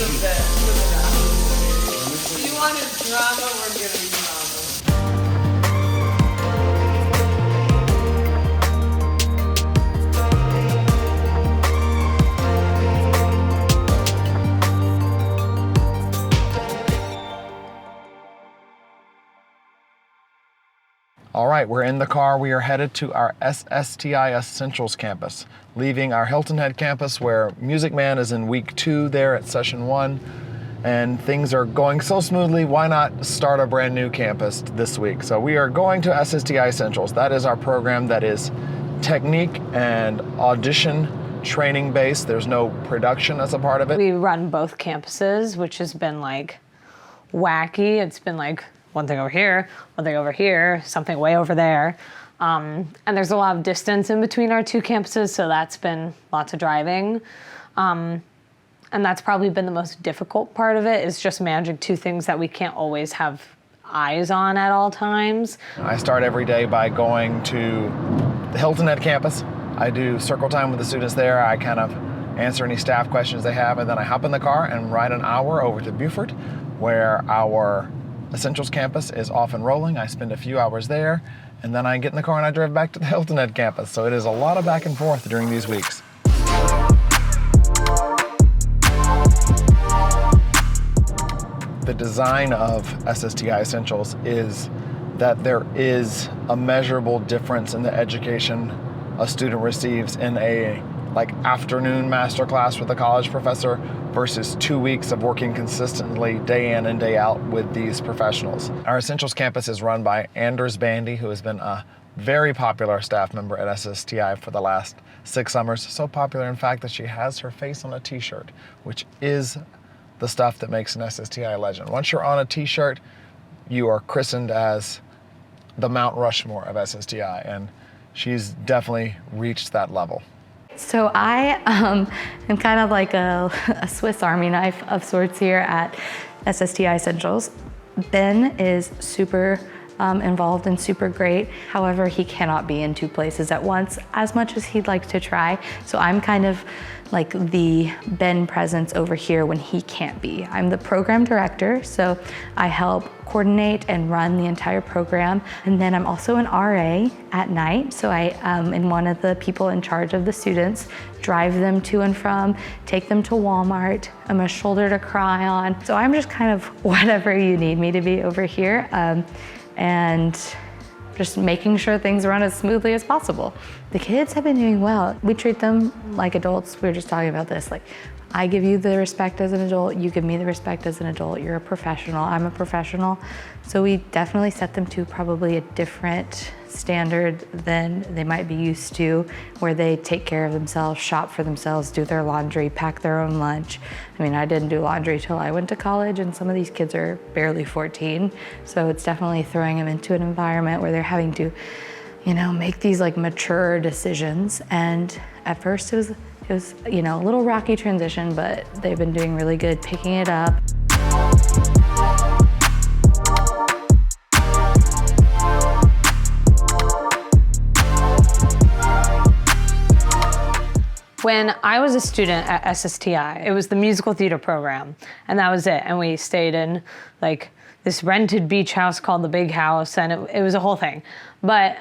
You wanted drama, we're giving drama. All right, we're in the car. We are headed to our SSTI Essentials campus, leaving our Hilton Head campus where Music Man is in week 2 there at session 1, and things are going so smoothly, why not start a brand new campus this week? So we are going to SSTI Essentials. That is our program that is technique and audition training based. There's no production as a part of it. We run both campuses, which has been like wacky. It's been like one thing over here, one thing over here, something way over there. And there's a lot of distance in between our 2 campuses, so that's been lots of driving. And that's probably been the most difficult part of it, is just managing 2 things that we can't always have eyes on at all times. I start every day by going to the Hilton Head campus. I do circle time with the students there. I kind of answer any staff questions they have, and then I hop in the car and ride an hour over to Beaufort, where our Essentials campus is off and rolling. I spend a few hours there, and then I get in the car and I drive back to the Hilton Head campus. So it is a lot of back and forth during these weeks. The design of SSTI Essentials is that there is a measurable difference in the education a student receives in a afternoon masterclass with a college professor versus 2 weeks of working consistently day in and day out with these professionals. Our Essentials campus is run by Anders Bandy, who has been a very popular staff member at SSTI for the last 6 summers. So popular, in fact, that she has her face on a t-shirt, which is the stuff that makes an SSTI legend. Once you're on a t-shirt, you are christened as the Mount Rushmore of SSTI, and she's definitely reached that level. So I am kind of like a Swiss Army knife of sorts here at SSTI Essentials. Ben is super involved and super great. However, he cannot be in 2 places at once as much as he'd like to try. So I'm kind of like the Ben presence over here when he can't be. I'm the program director, so I help coordinate and run the entire program. And then I'm also an RA at night, so I am one of the people in charge of the students, drive them to and from, take them to Walmart. I'm a shoulder to cry on. So I'm just kind of whatever you need me to be over here. And just making sure things run as smoothly as possible. The kids have been doing well. We treat them like adults. We were just talking about this. Like, I give you the respect as an adult, you give me the respect as an adult. You're a professional, I'm a professional. So we definitely set them to probably a different standard than they might be used to, where they take care of themselves, shop for themselves, do their laundry, pack their own lunch. I mean, I didn't do laundry till I went to college, and some of these kids are barely 14. So it's definitely throwing them into an environment where they're having to, make these mature decisions. And at first it was a little rocky transition, but they've been doing really good picking it up. When I was a student at SSTI, it was the musical theater program, and that was it. And we stayed in this rented beach house called the Big House, and it was a whole thing. But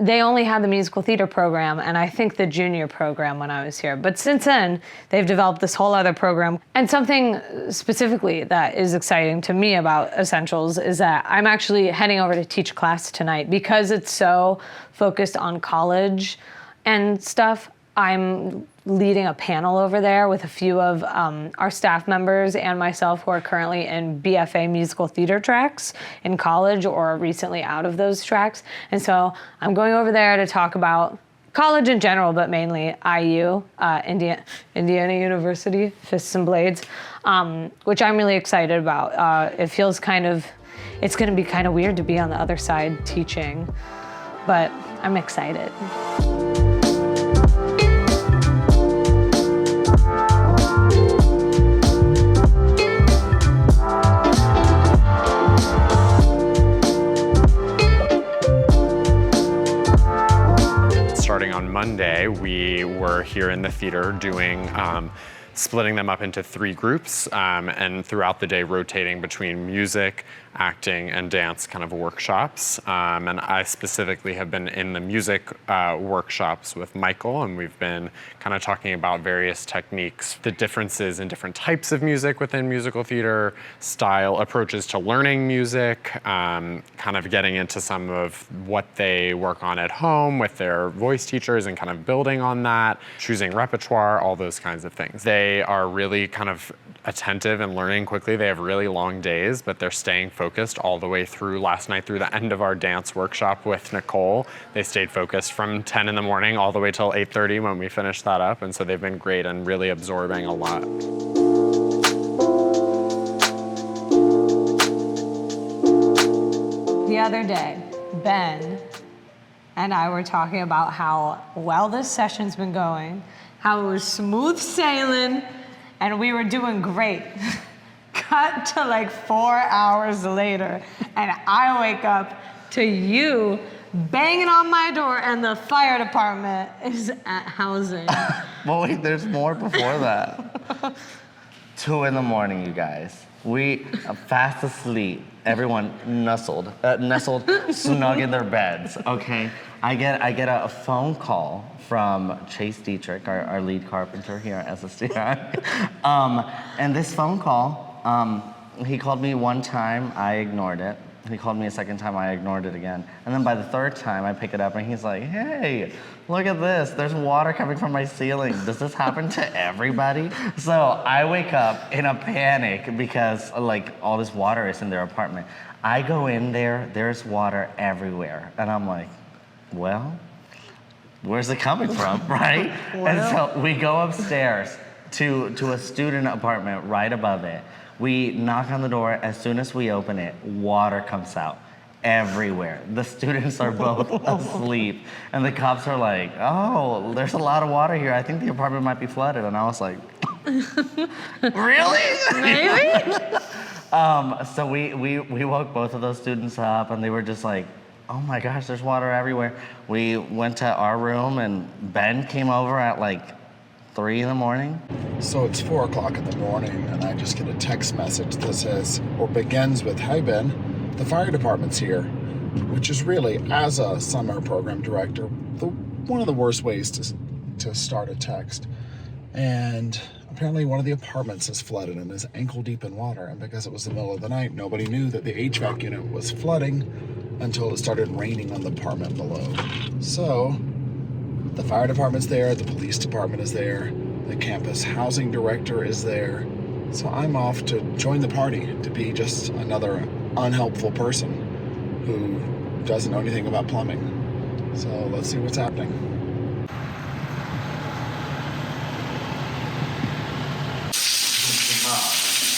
they only had the musical theater program, and I think the junior program when I was here. But since then, they've developed this whole other program. And something specifically that is exciting to me about Essentials is that I'm actually heading over to teach a class tonight. Because it's so focused on college and stuff, I'm leading a panel over there with a few of our staff members and myself who are currently in BFA musical theater tracks in college or recently out of those tracks. And so I'm going over there to talk about college in general, but mainly IU, Indiana University, Fists and Blades, which I'm really excited about. It feels it's gonna be kind of weird to be on the other side teaching, but I'm excited. Starting on Monday, we were here in the theater doing splitting them up into 3 groups, and throughout the day rotating between music, acting, and dance kind of workshops. And I specifically have been in the music workshops with Michael, and we've been kind of talking about various techniques, the differences in different types of music within musical theater, style, approaches to learning music, kind of getting into some of what they work on at home with their voice teachers and kind of building on that, choosing repertoire, all those kinds of things. They are really kind of attentive and learning quickly. They have really long days, but they're staying focused all the way through. Last night, through the end of our dance workshop with Nicole, they stayed focused from 10 in the morning all the way till 8:30 when we finished that up. And so they've been great and really absorbing a lot. The other day, Ben and I were talking about how well this session's been going, how it was smooth sailing, and we were doing great. Cut to like 4 hours later, and I wake up to you banging on my door, and the fire department is at housing. Well, wait, there's more before that. 2 in the morning, you guys. We are fast asleep. Everyone nestled, snug in their beds. Okay, I get a phone call from Chase Dietrich, our lead carpenter here at SSTI. And this phone call, he called me one time, I ignored it. He called me a second time, I ignored it again. And then by the 3rd time, I pick it up and he's like, hey, look at this. There's water coming from my ceiling. Does this happen to everybody? So I wake up in a panic because like all this water is in their apartment. I go in there, there's water everywhere. And I'm like, well, where's it coming from, right? And so we go upstairs to a student apartment right above it. We knock on the door. As soon as we open it, water comes out everywhere. The students are both asleep. And the cops are like, oh, there's a lot of water here. I think the apartment might be flooded. And I was like, really? Maybe? So we woke both of those students up and they were just like, oh my gosh, there's water everywhere. We went to our room and Ben came over at like 3 in the morning. So it's 4 o'clock in the morning, and I just get a text message that says, or begins with, "Hi Ben, the fire department's here," which is really, as a summer program director, one of the worst ways to start a text. And apparently one of the apartments is flooded and is ankle deep in water. And because it was the middle of the night, nobody knew that the HVAC unit was flooding until it started raining on the apartment below. So the fire department's there, the police department is there, the campus housing director is there. So I'm off to join the party, to be just another unhelpful person who doesn't know anything about plumbing. So let's see what's happening.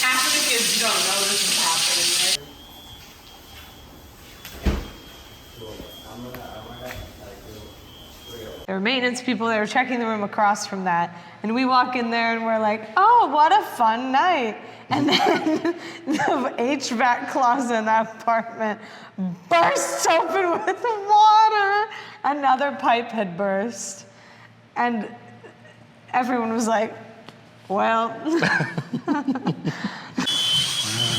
Half of the kids don't know this is happening, right? There were maintenance people that were checking the room across from that. And we walk in there and we're like, oh, what a fun night. And then the HVAC closet in that apartment bursts open with water. Another pipe had burst. And everyone was like, well.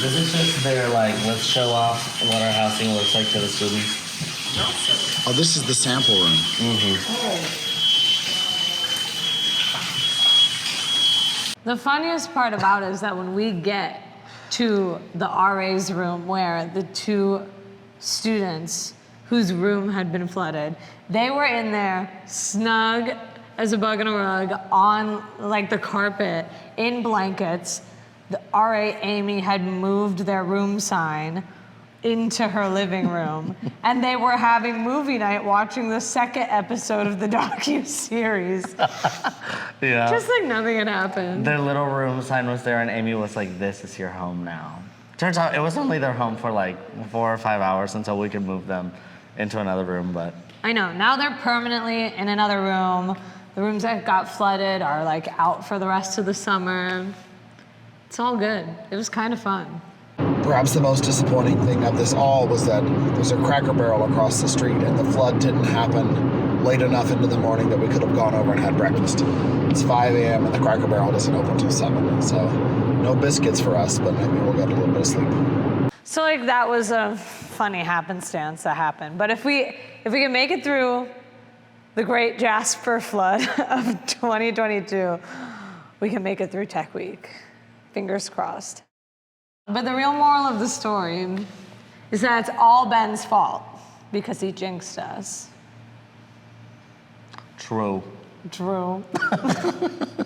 This is just their like, let's show off what our housing looks like to the students. Oh, this is the sample room. The funniest part about it is that when we get to the RA's room where the 2 students whose room had been flooded, they were in there snug as a bug in a rug on like the carpet in blankets. The RA Amy had moved their room sign into her living room, and they were having movie night watching the 2nd episode of the docu-series. Yeah. Just like nothing had happened. Their little room sign was there and Amy was like, this is your home now. Turns out it was only their home for like 4 or 5 hours until we could move them into another room, but. I know, now they're permanently in another room. The rooms that got flooded are like out for the rest of the summer. It's all good. It was kind of fun. Perhaps the most disappointing thing of this all was that there's a Cracker Barrel across the street and the flood didn't happen late enough into the morning that we could have gone over and had breakfast. It's 5 a.m. and the Cracker Barrel doesn't open until 7, so no biscuits for us, but maybe we'll get a little bit of sleep. So like that was a funny happenstance that happened. But if we can make it through the great Jasper flood of 2022, we can make it through Tech Week. Fingers crossed. But the real moral of the story is that it's all Ben's fault because he jinxed us. True. True.